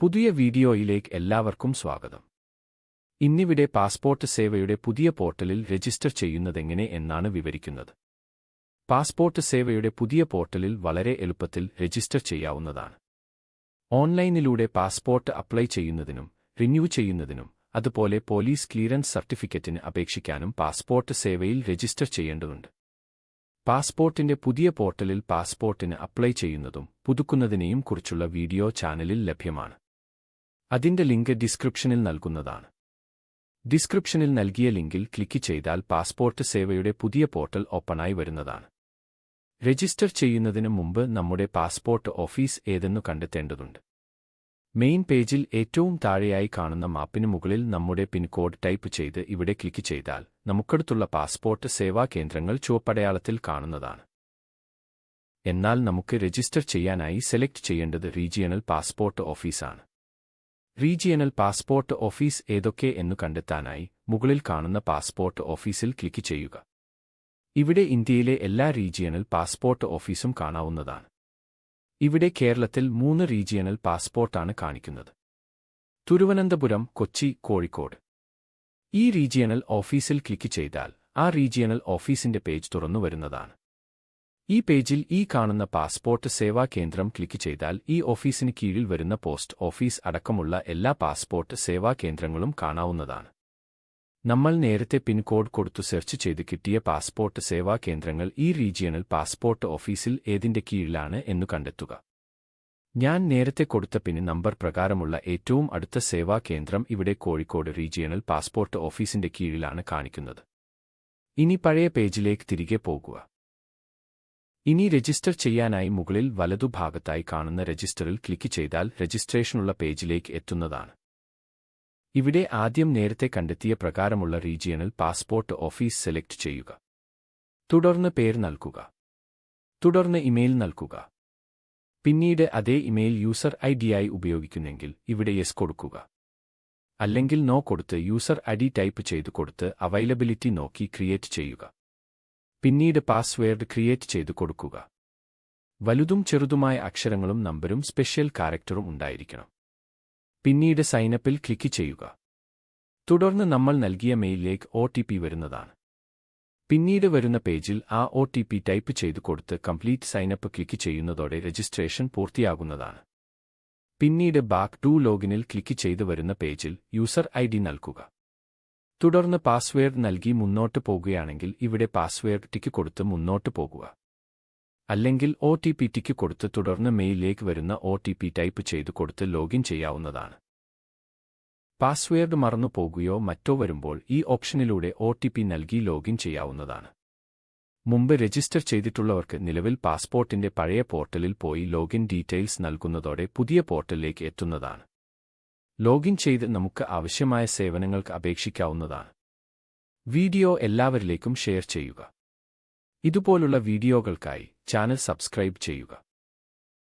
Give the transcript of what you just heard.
പുതിയ വീഡിയോയിലേക്ക് എല്ലാവർക്കും സ്വാഗതം. ഇന്നിവിടെ പാസ്പോർട്ട് സേവയുടെ പുതിയ പോർട്ടലിൽ രജിസ്റ്റർ ചെയ്യുന്നതെങ്ങനെ എന്നാണ് വിവരിക്കുന്നത്. പാസ്പോർട്ട് സേവയുടെ പുതിയ പോർട്ടലിൽ വളരെ എളുപ്പത്തിൽ രജിസ്റ്റർ ചെയ്യാവുന്നതാണ്. ഓൺലൈനിലൂടെ പാസ്പോർട്ട് അപ്ലൈ ചെയ്യുന്നതിനും റിന്യൂ ചെയ്യുന്നതിനും അതുപോലെ പോലീസ് ക്ലിയറൻസ് സർട്ടിഫിക്കറ്റിന് അപേക്ഷിക്കാനും പാസ്പോർട്ട് സേവയിൽ രജിസ്റ്റർ ചെയ്യേണ്ടതുണ്ട്. പാസ്പോർട്ടിന്റെ പുതിയ പോർട്ടലിൽ പാസ്പോർട്ടിന് അപ്ലൈ ചെയ്യുന്നതും പുതുക്കുന്നതിനെയും കുറിച്ചുള്ള വീഡിയോ ചാനലിൽ ലഭ്യമാണ്. അതിന്റെ ലിങ്ക് ഡിസ്ക്രിപ്ഷനിൽ നൽകുന്നതാണ്. ഡിസ്ക്രിപ്ഷനിൽ നൽകിയ ലിങ്കിൽ ക്ലിക്ക് ചെയ്താൽ പാസ്പോർട്ട് സേവയുടെ പുതിയ പോർട്ടൽ ഓപ്പണായി വരുന്നതാണ്. രജിസ്റ്റർ ചെയ്യുന്നതിന് മുമ്പ് നമ്മുടെ പാസ്പോർട്ട് ഓഫീസ് ഏതെന്നു കണ്ടെത്തേണ്ടതുണ്ട്. മെയിൻ പേജിൽ ഏറ്റവും താഴെയായി കാണുന്ന മാപ്പിന് മുകളിൽ നമ്മുടെ പിൻകോഡ് ടൈപ്പ് ചെയ്ത് ഇവിടെ ക്ലിക്ക് ചെയ്താൽ നമുക്കടുത്തുള്ള പാസ്പോർട്ട് സേവാ കേന്ദ്രങ്ങൾ ചുവപ്പടയാളത്തിൽ കാണുന്നതാണ്. എന്നാൽ നമുക്ക് രജിസ്റ്റർ ചെയ്യാനായി സെലക്ട് ചെയ്യേണ്ടത് റീജിയണൽ പാസ്പോർട്ട് ഓഫീസാണ്. റീജിയണൽ പാസ്പോർട്ട് ഓഫീസ് ഏതൊക്കെ എന്നു കണ്ടെത്താനായി മുകളിൽ കാണുന്ന പാസ്പോർട്ട് ഓഫീസിൽ ക്ലിക്ക് ചെയ്യുക. ഇവിടെ ഇന്ത്യയിലെ എല്ലാ റീജിയണൽ പാസ്പോർട്ട് ഓഫീസും കാണാവുന്നതാണ്. ഇവിടെ കേരളത്തിൽ 3 റീജിയണൽ പാസ്പോർട്ടാണ് കാണിക്കുന്നത്: തിരുവനന്തപുരം, കൊച്ചി, കോഴിക്കോട്. ഈ റീജിയണൽ ഓഫീസിൽ ക്ലിക്ക് ചെയ്താൽ ആ റീജിയണൽ ഓഫീസിന്റെ പേജ് തുറന്നു വരുന്നതാണ്. ഈ പേജിൽ ഈ കാണുന്ന പാസ്പോർട്ട് സേവാ കേന്ദ്രം ക്ലിക്ക് ചെയ്താൽ ഈ ഓഫീസിന് കീഴിൽ വരുന്ന പോസ്റ്റ് ഓഫീസ് അടക്കമുള്ള എല്ലാ പാസ്പോർട്ട് സേവാ കേന്ദ്രങ്ങളും കാണാവുന്നതാണ്. നമ്മൾ നേരത്തെ പിൻകോഡ് കൊടുത്തു സെർച്ച് ചെയ്ത് കിട്ടിയ പാസ്പോർട്ട് സേവാ കേന്ദ്രങ്ങൾ ഈ റീജിയണൽ പാസ്പോർട്ട് ഓഫീസിൽ ഏതിന്റെ കീഴിലാണ് എന്നു കണ്ടെത്തുക. ഞാൻ നേരത്തെ കൊടുത്ത പിൻ നമ്പർ പ്രകാരമുള്ള ഏറ്റവും അടുത്ത സേവാ കേന്ദ്രം ഇവിടെ കോഴിക്കോട് റീജിയണൽ പാസ്പോർട്ട് ഓഫീസിന്റെ കീഴിലാണ് കാണിക്കുന്നത്. ഇനി പഴയ പേജിലേക്ക് തിരികെ പോകുക. ഇനി രജിസ്റ്റർ ചെയ്യാനായി മുകളിൽ വലതുഭാഗത്തായി കാണുന്ന രജിസ്റ്ററിൽ ക്ലിക്ക് ചെയ്താൽ രജിസ്ട്രേഷനുള്ള പേജിലേക്ക് എത്തുന്നതാണ്. ഇവിടെ ആദ്യം നേരത്തെ കണ്ടെത്തിയ പ്രകാരമുള്ള റീജിയണൽ പാസ്പോർട്ട് ഓഫീസ് സെലക്ട് ചെയ്യുക. തുടർന്ന് പേര് നൽകുക. തുടർന്ന് ഇമെയിൽ നൽകുക. പിന്നീട് അതേ ഇമെയിൽ യൂസർ ഐഡിയായി ഉപയോഗിക്കുന്നെങ്കിൽ ഇവിടെ യെസ് കൊടുക്കുക. അല്ലെങ്കിൽ നോ കൊടുത്ത് യൂസർ ഐഡി ടൈപ്പ് ചെയ്തു കൊടുത്ത് അവൈലബിലിറ്റി നോക്കി ക്രിയേറ്റ് ചെയ്യുക. പിന്നീട് പാസ്വേഡ് ക്രിയേറ്റ് ചെയ്തു കൊടുക്കുക. വലുതും ചെറുതുമായ അക്ഷരങ്ങളും നമ്പരും സ്പെഷ്യൽ ക്യാരക്ടറും ഉണ്ടായിരിക്കണം. പിന്നീട് സൈനപ്പിൽ ക്ലിക്ക് ചെയ്യുക. തുടർന്ന് നമ്മൾ നൽകിയ മെയിലിലേക്ക് OTP വരുന്നതാണ്. പിന്നീട് വരുന്ന പേജിൽ ആ OTP ടൈപ്പ് ചെയ്തു കൊടുത്ത് കംപ്ലീറ്റ് സൈനപ്പ് ക്ലിക്ക് ചെയ്യുന്നതോടെ രജിസ്ട്രേഷൻ പൂർത്തിയാകുന്നതാണ്. പിന്നീട് ബാക്ക് ടു ലോഗിനിൽ ക്ലിക്ക് ചെയ്ത് വരുന്ന പേജിൽ യൂസർ ഐഡി നൽകുക. തുടർന്ന് പാസ്വേഡ് നൽകി മുന്നോട്ട് പോകുകയാണെങ്കിൽ ഇവിടെ പാസ്വേഡ് ടിക്ക് കൊടുത്ത് മുന്നോട്ട് പോകുക. അല്ലെങ്കിൽ OTP ടിക്ക് കൊടുത്ത് തുടർന്ന് മെയിലിലേക്ക് വരുന്ന OTP ടൈപ്പ് ചെയ്തു കൊടുത്ത് ലോഗിൻ ചെയ്യാവുന്നതാണ്. പാസ്വേഡ് മറന്നു പോകുകയോ മറ്റോ വരുമ്പോൾ ഈ ഓപ്ഷനിലൂടെ OTP നൽകി ലോഗിൻ ചെയ്യാവുന്നതാണ്. മുമ്പ് രജിസ്റ്റർ ചെയ്തിട്ടുള്ളവർക്ക് നിലവിൽ പാസ്പോർട്ടിന്റെ പഴയ പോർട്ടലിൽ പോയി ലോഗിൻ ഡീറ്റെയിൽസ് നൽകുന്നതോടെ പുതിയ പോർട്ടലിലേക്ക് എത്തുന്നതാണ്. ലോഗിൻ ചെയ്ത് നമുക്ക് ആവശ്യമായ സേവനങ്ങൾക്ക് അപേക്ഷിക്കാവുന്നതാണ്. വീഡിയോ എല്ലാവരിലേക്കും ഷെയർ ചെയ്യുക. ഇതുപോലുള്ള വീഡിയോകൾക്കായി ചാനൽ സബ്സ്ക്രൈബ് ചെയ്യുക.